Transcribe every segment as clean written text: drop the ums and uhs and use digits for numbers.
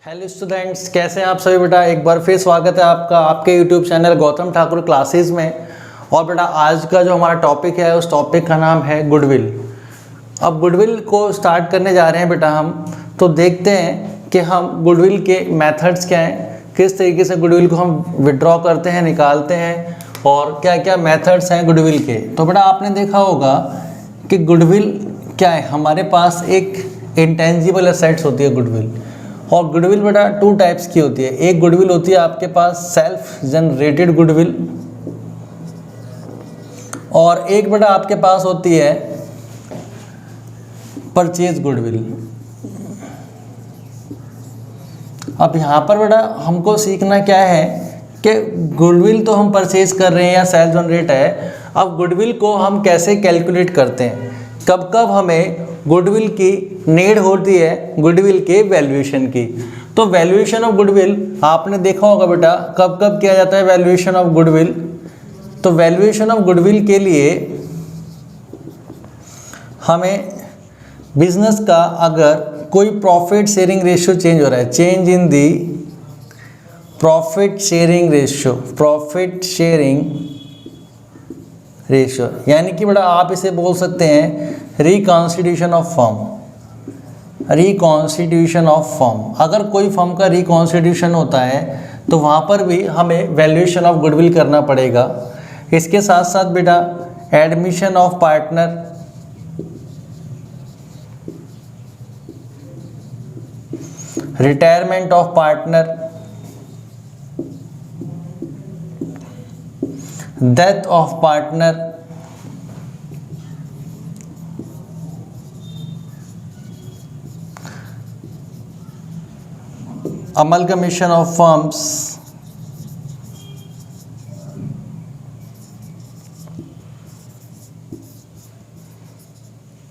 Hello students, कैसे हैं आप सभी बेटा। एक बार फिर स्वागत है आपका आपके YouTube channel Gautam Thakur classes में। और बेटा आज का जो हमारा टॉपिक है उस टॉपिक का नाम है गुडविल। अब गुडविल को स्टार्ट करने जा रहे हैं बेटा हम, तो देखते हैं कि हम गुडविल के मेथड्स क्या हैं, किस तरीके से गुडविल को हम विड्रॉ करते हैं, निकालते हैं और क्या क्या मेथड्स हैं गुडविल के। तो बेटा आपने देखा होगा कि गुडविल क्या है, हमारे पास एक इंटेंजिबल एसेट्स होती है गुडविल। और गुडविल बेटा टू टाइप्स की होती है। एक गुडविल होती है आपके पास सेल्फ जनरेटेड गुडविल, और एक बेटा आपके पास होती है परचेज गुडविल। अब यहाँ पर बेटा हमको सीखना क्या है कि गुडविल तो हम परचेज कर रहे हैं या सेल्फ जनरेट है। अब गुडविल को हम कैसे कैलकुलेट करते हैं, कब कब हमें गुडविल की नीड होती है गुडविल के वैल्यूएशन की। तो वैल्यूएशन ऑफ गुडविल आपने देखा होगा बेटा कब कब किया जाता है वैल्यूएशन ऑफ गुडविल। तो वैल्यूएशन ऑफ गुडविल के लिए हमें बिजनेस का अगर कोई प्रॉफिट शेयरिंग रेशियो चेंज हो रहा है, change in the profit sharing ratio, यानी कि बेटा आप इसे बोल सकते हैं रिकॉन्स्टिट्यूशन ऑफ फर्म। अगर कोई फर्म का रिकॉन्स्टिट्यूशन होता है तो वहाँ पर भी हमें वैल्यूएशन ऑफ गुडविल करना पड़ेगा। इसके साथ साथ बेटा admission of partner, retirement of partner, death of partner, amalgamation of firms,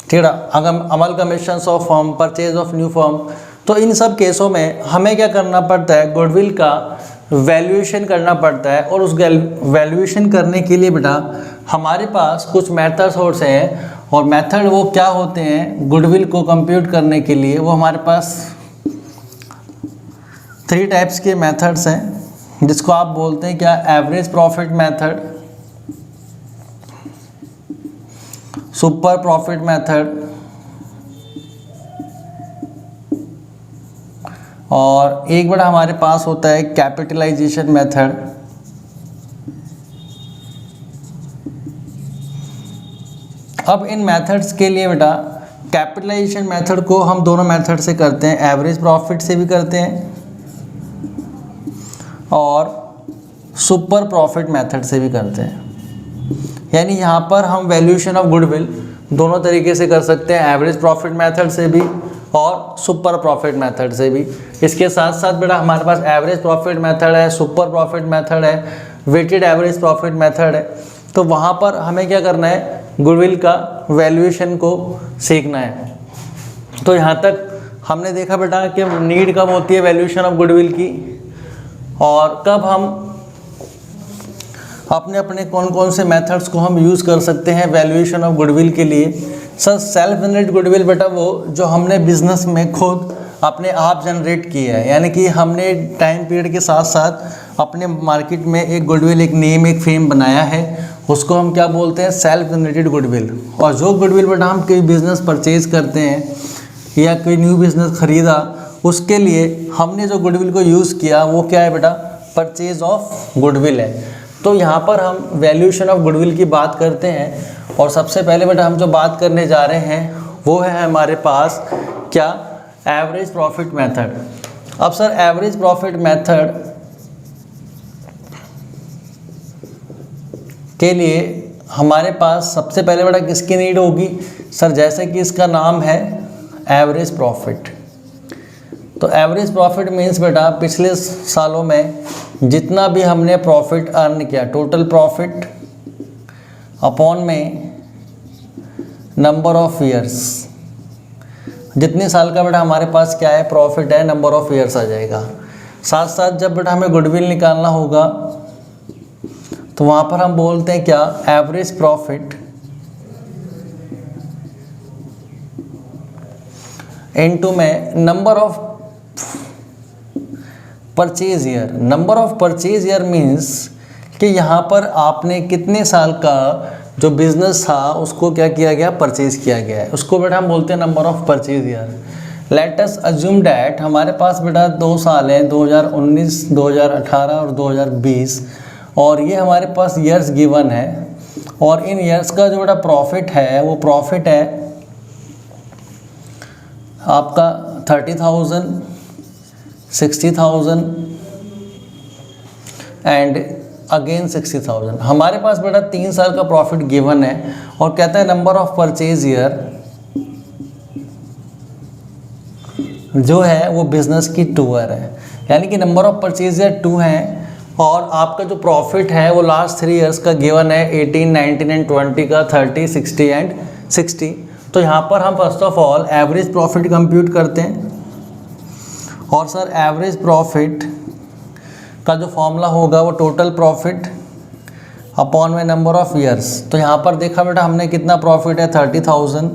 ठीक है, amalgamation of firm, purchase of new firm. तो इन सब केसों में हमें क्या करना पड़ता है, गुडविल का वैल्यूएशन करना पड़ता है। और उस वैल्यूएशन करने के लिए बेटा हमारे पास कुछ मेथड्स और हैं, और मेथड वो क्या होते हैं गुडविल को कंप्यूट करने के लिए, वो हमारे पास 3 टाइप्स के मेथड्स हैं, जिसको आप बोलते हैं क्या, average profit method, super profit method और एक बड़ा हमारे पास होता है कैपिटलाइजेशन मेथड। अब इन मेथड्स के लिए बेटा कैपिटलाइजेशन मेथड को हम दोनों मेथड से करते हैं, एवरेज प्रॉफिट से भी करते हैं और सुपर प्रॉफिट मेथड से भी करते हैं। यानी यहाँ पर हम वैल्यूएशन ऑफ गुडविल दोनों तरीके से कर सकते हैं, एवरेज प्रॉफिट मेथड से भी और सुपर प्रॉफिट मेथड से भी। इसके साथ साथ बेटा हमारे पास एवरेज प्रॉफिट मेथड है, सुपर प्रॉफिट मेथड है, वेटेड एवरेज प्रॉफिट मेथड है। तो वहाँ पर हमें क्या करना है, गुडविल का वैल्यूएशन को सीखना है। तो यहाँ तक हमने देखा बेटा कि नीड कब होती है वैल्यूएशन ऑफ गुडविल की, और कब हम अपने अपने कौन कौन से मेथड्स को हम यूज़ कर सकते हैं वैल्यूएशन ऑफ गुडविल के लिए। सर सेल्फ जनरेट गुडविल बेटा वो जो हमने बिजनेस में खुद अपने आप जनरेट किया है, यानी कि हमने टाइम पीरियड के साथ साथ अपने मार्केट में एक गुडविल, एक नेम, एक फेम बनाया है, उसको हम क्या बोलते हैं, सेल्फ जनरेटेड गुडविल। और जो गुडविल बेटा हम कोई बिज़नेस परचेज करते हैं या कोई न्यू बिज़नेस ख़रीदा, उसके लिए हमने जो गुडविल को यूज़ किया वो क्या है बेटा, परचेज ऑफ गुडविल है। तो यहाँ पर हम वैल्यूएशन ऑफ गुडविल की बात करते हैं, और सबसे पहले बेटा हम जो बात करने जा रहे हैं वो है हमारे पास क्या, एवरेज प्रॉफिट मेथड। अब सर एवरेज प्रॉफिट मेथड के लिए हमारे पास सबसे पहले बेटा किसकी नीड होगी, सर जैसे कि इसका नाम है एवरेज प्रॉफिट। तो एवरेज प्रॉफिट मीन्स बेटा पिछले सालों में जितना भी हमने प्रॉफिट अर्न किया, टोटल प्रॉफिट अपॉन में नंबर ऑफ ईयर्स, जितने साल का बेटा हमारे पास क्या है प्रॉफिट है, नंबर ऑफ ईयर्स आ जाएगा। साथ साथ जब बेटा हमें गुडविल निकालना होगा तो वहाँ पर हम बोलते हैं क्या, एवरेज प्रॉफिट इनटू में number of purchase year, number of purchase year means कि यहाँ पर आपने कितने साल का जो बिजनेस था उसको क्या किया गया, परचेज किया गया है, उसको बेटा हम बोलते हैं number of purchase year. Let us assume that हमारे पास बेटा 2 साल हैं, 2019, 2018 और 2020, और ये हमारे पास ईयर्स गिवन है, और इन ईयर्स का जो बेटा प्रॉफिट है वो प्रॉफिट है आपका 30,000, 60,000 एंड अगेन 60,000। हमारे पास बेटा 3 साल का प्रॉफिट गिवन है और कहता है नंबर ऑफ परचेज ईयर जो है वो बिजनेस की 2 ईयर है, यानी कि नंबर ऑफ परचेज ईयर 2 है, और आपका जो प्रॉफिट है वो लास्ट 3 इयर्स का गिवन है 18, 19 एंड 20 का 30, 60 एंड 60। तो यहाँ पर हम first of all average profit compute करते हैं, और सर एवरेज प्रॉफिट का जो फॉर्मूला होगा वो टोटल प्रॉफिट अपॉन में नंबर ऑफ ईयर्स। तो यहाँ पर देखा बेटा हमने कितना प्रॉफिट है, 30,000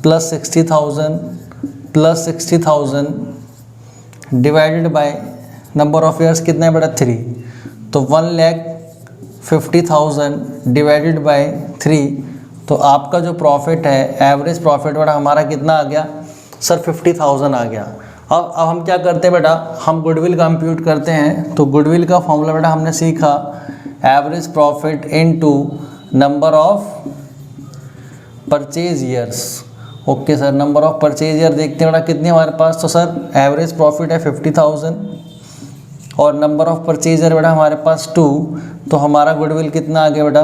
plus 60,000 plus 60,000 divided by number of years कितना है बेटा 3, तो 1,50,000 डिवाइडेड बाय 3, तो आपका जो प्रॉफिट है एवरेज प्रॉफिट बेटा हमारा कितना आ गया सर, 50,000 आ गया। अब हम क्या करते हैं बेटा, हम गुडविल कंप्यूट करते हैं। तो गुडविल का फॉर्मूला बेटा हमने सीखा average profit into number of purchase years. Okay sir, number of purchase year देखते हैं बेटा कितनी हमारे पास, तो सर एवरेज प्रॉफिट है 50,000 और नंबर ऑफ परचेज ईयर बेटा हमारे पास 2, तो हमारा गुडविल कितना आ गया बेटा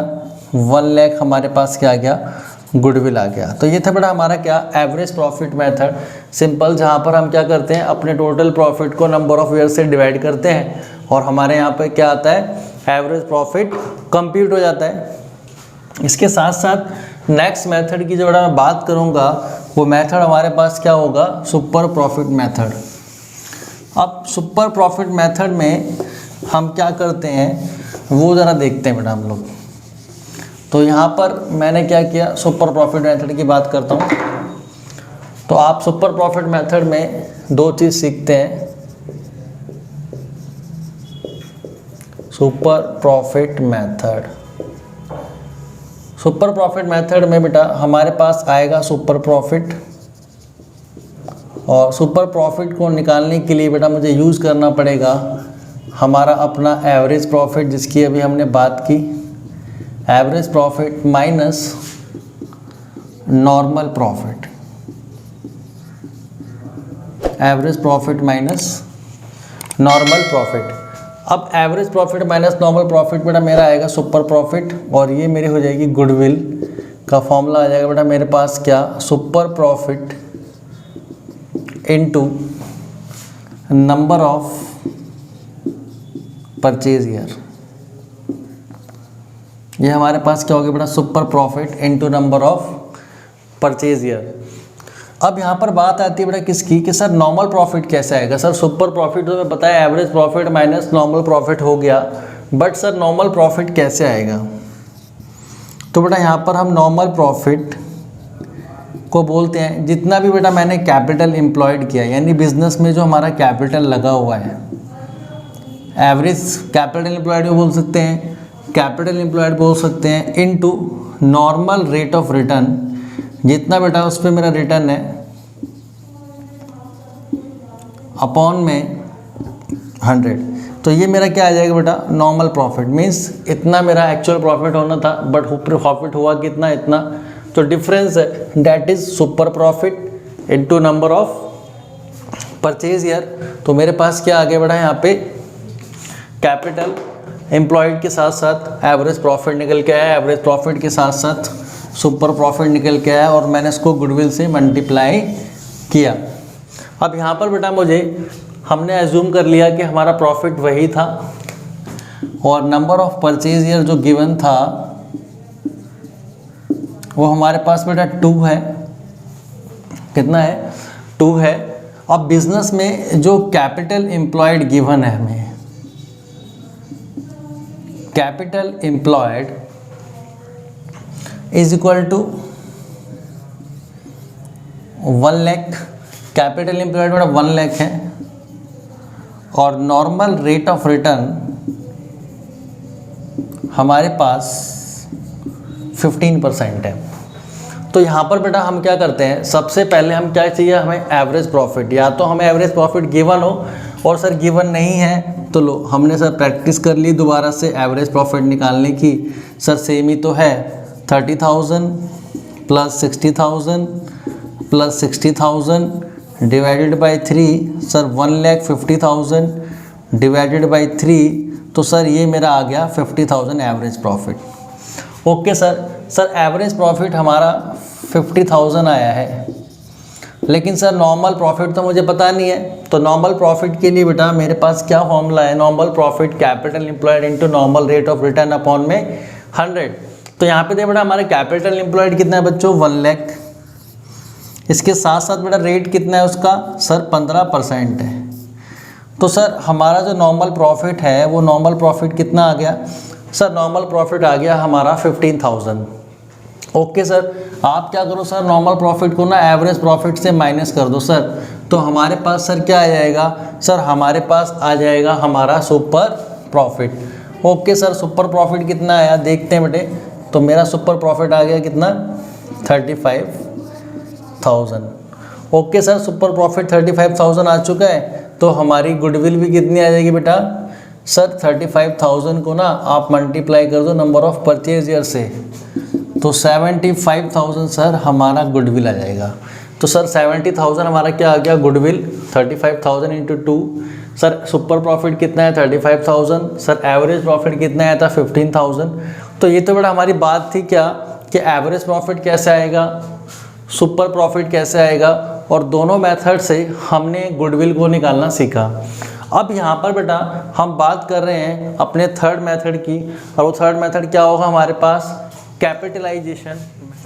1 लाख हमारे पास क्या आ गया, गुडविल आ गया। तो ये था बेटा हमारा क्या, एवरेज प्रॉफिट मेथड, सिंपल, जहाँ पर हम क्या करते हैं अपने टोटल प्रॉफिट को नंबर ऑफ ईयर से डिवाइड करते हैं और हमारे यहाँ पे क्या आता है, एवरेज प्रॉफिट कंप्यूट हो जाता है। इसके साथ साथ नेक्स्ट मेथड की जो बेटा मैं बात करूँगा वो मेथड हमारे पास क्या होगा, सुपर प्रॉफिट मेथड। अब सुपर प्रॉफिट मेथड में हम क्या करते हैं वो ज़रा देखते हैं बेटा हम लोग। तो यहाँ पर मैंने क्या किया, सुपर प्रॉफिट मेथड की बात करता हूँ। तो आप सुपर प्रॉफिट मेथड में 2 चीज़ सीखते हैं, super profit method. Super profit method में बेटा हमारे पास आएगा सुपर प्रॉफिट, और सुपर प्रॉफिट को निकालने के लिए बेटा मुझे यूज़ करना पड़ेगा हमारा अपना एवरेज प्रॉफिट, जिसकी अभी हमने बात की, average profit minus normal profit, average profit minus normal profit. अब average profit minus normal profit बेटा मेरा आएगा सुपर प्रॉफिट, और ये मेरी हो जाएगी गुडविल का फॉर्मूला आ जाएगा बेटा मेरे पास क्या, super profit into number of purchase year. ये हमारे पास क्या हो गया बेटा, super profit into number of purchase year. अब यहाँ पर बात आती है बेटा किसकी, कि सर नॉर्मल प्रॉफिट कैसे आएगा। सर सुपर प्रॉफिट तो मैं पता है average profit minus normal profit हो गया, बट सर नॉर्मल प्रॉफिट कैसे आएगा। तो बेटा यहाँ पर हम नॉर्मल प्रॉफिट को बोलते हैं जितना भी बेटा मैंने कैपिटल एम्प्लॉयड किया, यानी बिजनेस में जो हमारा कैपिटल लगा हुआ है, एवरेज कैपिटल एम्प्लॉयड बोल सकते हैं, कैपिटल एम्प्लॉयड बोल सकते हैं, into normal rate of return, जितना बेटा उस पर मेरा रिटर्न है, अपॉन में 100। तो ये मेरा क्या आ जाएगा बेटा, नॉर्मल प्रॉफिट मीन्स इतना मेरा एक्चुअल प्रॉफिट होना था, बट प्रॉफिट हुआ कितना, इतना। तो डिफरेंस है, that is super profit into number of purchase year. तो मेरे पास क्या आ गया बेटा, यहाँ पे कैपिटल एम्प्लॉयड के साथ साथ एवरेज प्रॉफिट निकल के आया, एवरेज प्रॉफिट के साथ साथ सुपर प्रॉफिट निकल के आया, और मैंने इसको गुडविल से मल्टीप्लाई किया। अब यहाँ पर बेटा मुझे हमने एज्यूम कर लिया कि हमारा प्रॉफिट वही था, और नंबर ऑफ परचेज ईयर जो गिवन था वो हमारे पास बेटा 2 है। कितना है, 2 है। अब बिजनेस में जो कैपिटल एम्प्लॉयड गिवन है हमें, capital employed is equal to 1 lakh, capital employed बेटा 1 लाख है, और नॉर्मल रेट ऑफ रिटर्न हमारे पास 15% है। तो यहाँ पर बेटा हम क्या करते हैं, सबसे पहले हम क्या चाहिए, हमें एवरेज प्रॉफिट, या तो हमें एवरेज प्रॉफिट गिवन हो, और सर गिवन नहीं है तो लो हमने सर प्रैक्टिस कर ली दोबारा से एवरेज प्रॉफिट निकालने की। सर सेम ही तो है, 30,000 plus 60,000 plus 60,000 divided by 3, sir 1,50,000 divided by 3, तो सर ये मेरा आ गया 50,000 average profit. Okay sir average profit हमारा 50,000 आया है, लेकिन सर नॉर्मल प्रॉफिट तो मुझे पता नहीं है। तो नॉर्मल प्रॉफिट के लिए बेटा मेरे पास क्या फॉर्मूला है, normal profit capital employed into normal rate of return upon में 100। तो यहाँ पे देखो बेटा हमारे कैपिटल एम्प्लॉयड कितना है बच्चों, 1 लाख। इसके साथ साथ बेटा रेट कितना है उसका, सर 15% है। तो सर हमारा जो नॉर्मल प्रॉफिट है वो नॉर्मल प्रॉफिट कितना आ गया, सर नॉर्मल प्रॉफिट आ गया हमारा 15,000। ओके सर, आप क्या करो सर, नॉर्मल प्रॉफिट को ना एवरेज प्रॉफिट से माइनस कर दो सर, तो हमारे पास सर क्या आ जाएगा, सर हमारे पास आ जाएगा हमारा super profit. Okay sir, super profit कितना आया देखते हैं बेटे। तो मेरा सुपर प्रॉफिट आ गया कितना, 35,000। ओके सर, सुपर प्रॉफिट 35,000 आ चुका है। तो हमारी गुडविल भी कितनी आ जाएगी बेटा, सर 35,000 को ना आप मल्टीप्लाई कर दो नंबर ऑफ परचेज ईयर से, तो 75,000 सर हमारा गुडविल आ जाएगा। तो सर 70,000 हमारा क्या आ गया goodwill, 35,000 into 2। Sir super profit कितना है 35,000, सर एवरेज प्रॉफिट कितना आया था 15,000। तो ये तो बड़ा हमारी बात थी क्या कि एवरेज प्रॉफिट कैसे आएगा, सुपर प्रॉफिट कैसे आएगा, और दोनों मेथड से हमने गुडविल को निकालना सीखा। अब यहाँ पर बेटा हम बात कर रहे हैं अपने थर्ड मेथड की, और वो थर्ड मेथड क्या होगा हमारे पास, कैपिटलाइजेशन।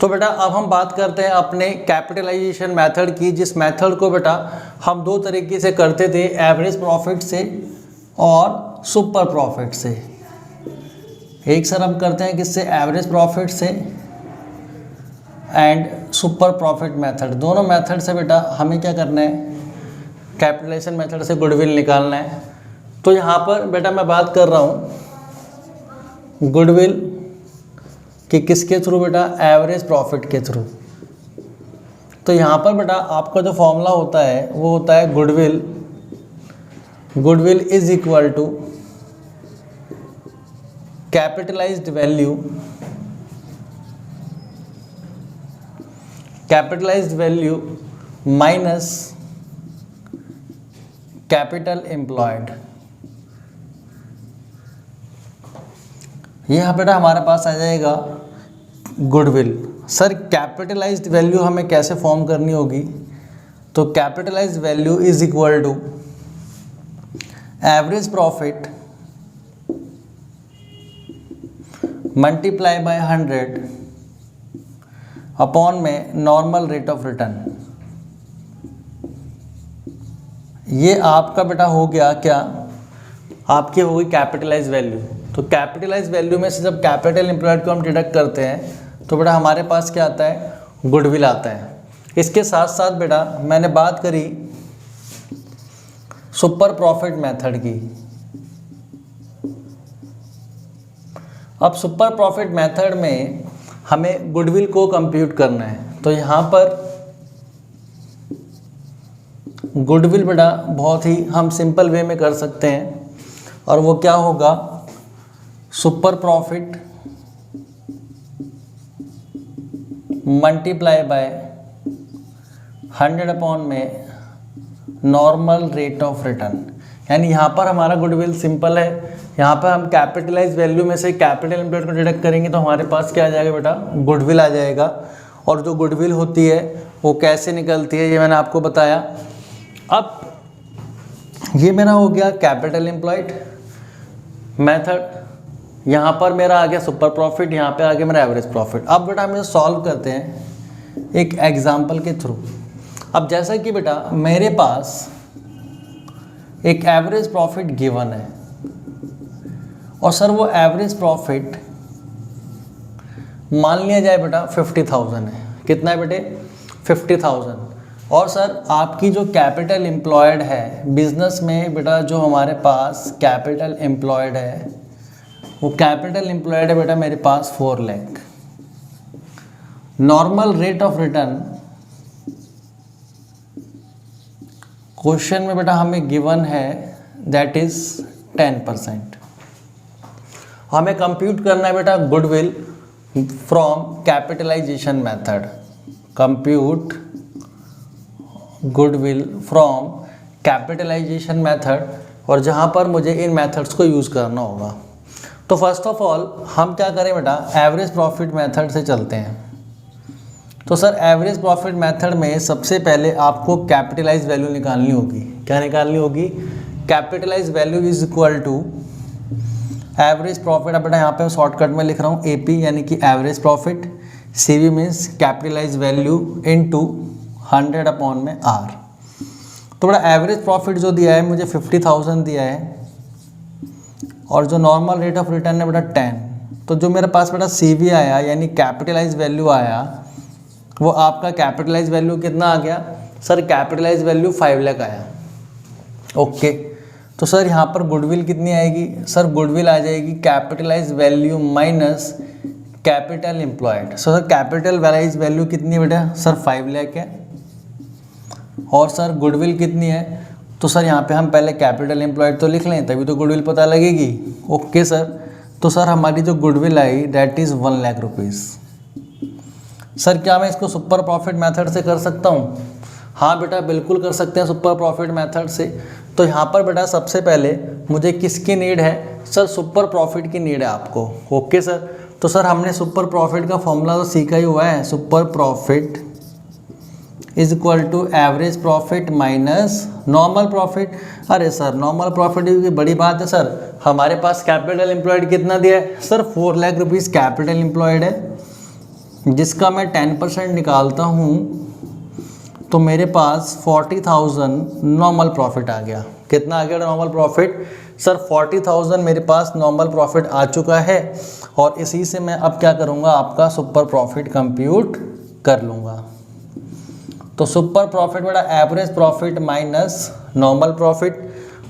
तो बेटा अब हम बात करते हैं अपने कैपिटलाइजेशन मेथड की, जिस मेथड को बेटा हम दो तरीके से करते थे, एवरेज प्रॉफिट से और सुपर प्रॉफिट से। एक सर हम करते हैं किससे, एवरेज प्रॉफिट से एंड सुपर प्रॉफिट मेथड। दोनों मेथड से बेटा हमें क्या करना है, कैपिटलाइजेशन मेथड से गुडविल निकालना है। तो यहाँ पर बेटा मैं बात कर रहा हूँ गुडविल कि किसके थ्रू बेटा, एवरेज प्रॉफिट के थ्रू। तो यहाँ पर बेटा आपका जो फॉर्मूला होता है वो होता है goodwill is equal to capitalised value minus capital employed. यह बेटा हमारे पास आ जाएगा गुडविल। सर कैपिटलाइज्ड वैल्यू हमें कैसे फॉर्म करनी होगी, तो capitalised value is equal to average profit multiply by 100 upon में नॉर्मल रेट ऑफ रिटर्न। ये आपका बेटा हो गया क्या, आपकी होगी कैपिटलाइज वैल्यू। तो कैपिटलाइज वैल्यू में से जब कैपिटल एम्प्लॉयड को हम डिडक्ट करते हैं तो बेटा हमारे पास क्या आता है, गुडविल आता है। इसके साथ साथ बेटा मैंने बात करी सुपर प्रॉफिट मेथड की। अब सुपर प्रॉफिट मेथड में हमें गुडविल को कंप्यूट करना है। तो यहाँ पर गुडविल बेटा बहुत ही हम सिंपल वे में कर सकते हैं, और वो क्या होगा, super profit multiply by 100 upon में नॉर्मल रेट ऑफ रिटर्न। यानी यहाँ पर हमारा गुडविल सिंपल है। यहाँ पर हम कैपिटलाइज वैल्यू में से कैपिटल एम्प्लॉयड को डिडक्ट करेंगे तो हमारे पास क्या आ जाएगा बेटा, गुडविल आ जाएगा। और जो गुडविल होती है वो कैसे निकलती है ये मैंने आपको बताया। अब ये मेरा हो गया कैपिटल एम्प्लॉयड मेथड, यहाँ पर मेरा आ गया सुपर प्रॉफिट, यहाँ पे आ गया मेरा एवरेज प्रॉफिट। अब बेटा हम इसे सॉल्व करते हैं एक एग्जाम्पल के थ्रू। अब जैसा कि बेटा मेरे पास एक एवरेज प्रॉफिट गिवन है, और सर वो एवरेज प्रॉफिट मान लिया जाए बेटा 50,000 है। कितना है बेटे, 50,000। और सर आपकी जो कैपिटल एम्प्लॉयड है बिजनेस में बेटा, जो हमारे पास कैपिटल एम्प्लॉयड है वो कैपिटल एम्प्लॉयड है बेटा मेरे पास 4 lakh. Normal rate of return question में बेटा हमें गिवन है दैट इज 10%। हमें कंप्यूट करना है बेटा goodwill from capitalisation method. Compute goodwill from capitalisation method, और जहाँ पर मुझे इन मेथड्स को यूज़ करना होगा। तो फर्स्ट ऑफ ऑल हम क्या करें बेटा, एवरेज प्रॉफिट मेथड से चलते हैं। तो सर एवरेज प्रॉफिट मेथड में सबसे पहले आपको कैपिटलाइज वैल्यू निकालनी होगी। क्या निकालनी होगी? Capitalise value is equal to average profit. अब बेटा यहाँ पे शॉर्टकट में लिख रहा हूँ एपी यानी कि average profit, CV means capitalise value into 100 upon में आर। तो बेटा एवरेज प्रॉफिट जो दिया है मुझे 50,000 दिया है, और जो नॉर्मल रेट ऑफ रिटर्न है बेटा 10। तो जो मेरे पास बेटा सीवी आया यानी कैपिटलाइज वैल्यू आया, वो आपका कैपिटलाइज वैल्यू कितना आ गया? सर कैपिटलाइज वैल्यू 5 लाख आया। ओके, तो सर यहाँ पर गुडविल कितनी आएगी? सर गुडविल आ जाएगी capitalise value minus capital employed. Sir capital value कितनी है बेटा? सर 5 लाख है। और सर गुडविल कितनी है? तो सर यहाँ पे हम पहले कैपिटल एम्प्लॉयड तो लिख लें, तभी तो गुडविल पता लगेगी। ओके सर, तो सर हमारी जो goodwill I that is 1 lakh rupees. Sir क्या मैं इसको सुपर प्रॉफिट मेथड से कर सकता हूँ? हाँ बेटा बिल्कुल कर सकते हैं सुपर प्रॉफिट मेथड से। तो यहाँ पर बेटा सबसे पहले मुझे किसकी नीड है? सर सुपर प्रॉफिट की नीड है आपको। ओके सर, तो सर हमने सुपर प्रॉफिट का फॉर्मूला तो सीखा ही हुआ है। Super profit is equal to average profit minus normal profit. अरे सर नॉर्मल प्रॉफिट की बड़ी बात है सर, हमारे पास कैपिटल एम्प्लॉयड कितना दिया है? Sir 4 lakh rupees capital employed है, जिसका मैं 10% निकालता हूँ तो मेरे पास 40,000 नॉर्मल प्रॉफिट आ गया। कितना आ गया नॉर्मल प्रॉफिट? सर 40,000 मेरे पास नॉर्मल प्रॉफिट आ चुका है, और इसी से मैं अब क्या करूँगा, आपका सुपर प्रॉफिट कंप्यूट कर लूँगा। तो सुपर प्रॉफिट बेटा average profit minus normal profit,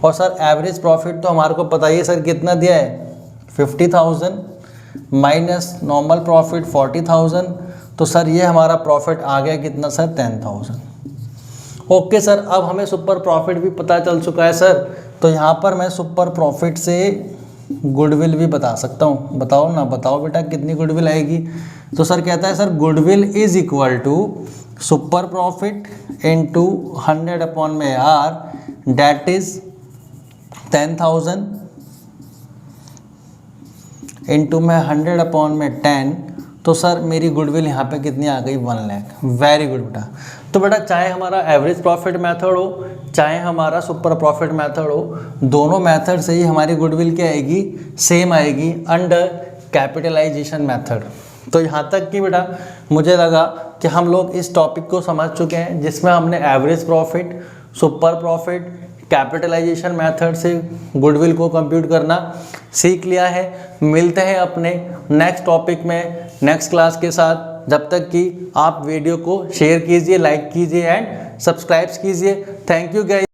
और सर एवरेज प्रॉफिट तो हमारे को पता ही है सर कितना दिया है 50,000 माइनस नॉर्मल प्रॉफिट 40,000। तो सर ये हमारा प्रॉफिट आ गया कितना सर 10,000। ओके सर, अब हमें सुपर प्रॉफिट भी पता चल चुका है सर, तो यहाँ पर मैं सुपर प्रॉफिट से गुडविल भी बता सकता हूँ। बताओ ना, बताओ बेटा कितनी गुडविल आएगी? तो सर कहता है sir goodwill is equal to super profit into 100 upon में आर, डेट इज 10,000 इनटू में 100 अपॉन में 10। तो सर मेरी गुडविल यहाँ पे कितनी आ गई? 1 लाख। वेरी गुड बेटा। तो बेटा चाहे हमारा एवरेज प्रॉफिट मेथड हो चाहे हमारा सुपर प्रॉफिट मेथड हो, दोनों मेथड से ही हमारी गुडविल क्या आएगी? सेम आएगी अंडर कैपिटलाइजेशन मेथड। तो यहाँ तक कि बेटा मुझे लगा कि हम लोग इस टॉपिक को समझ चुके हैं, जिसमें हमने average profit, super profit, capitalisation method से गुडविल को कंप्यूट करना सीख लिया है। मिलते हैं अपने नेक्स्ट टॉपिक में नेक्स्ट क्लास के साथ। जब तक कि आप वीडियो को शेयर कीजिए, लाइक कीजिए एंड सब्सक्राइब कीजिए। Thank you guys.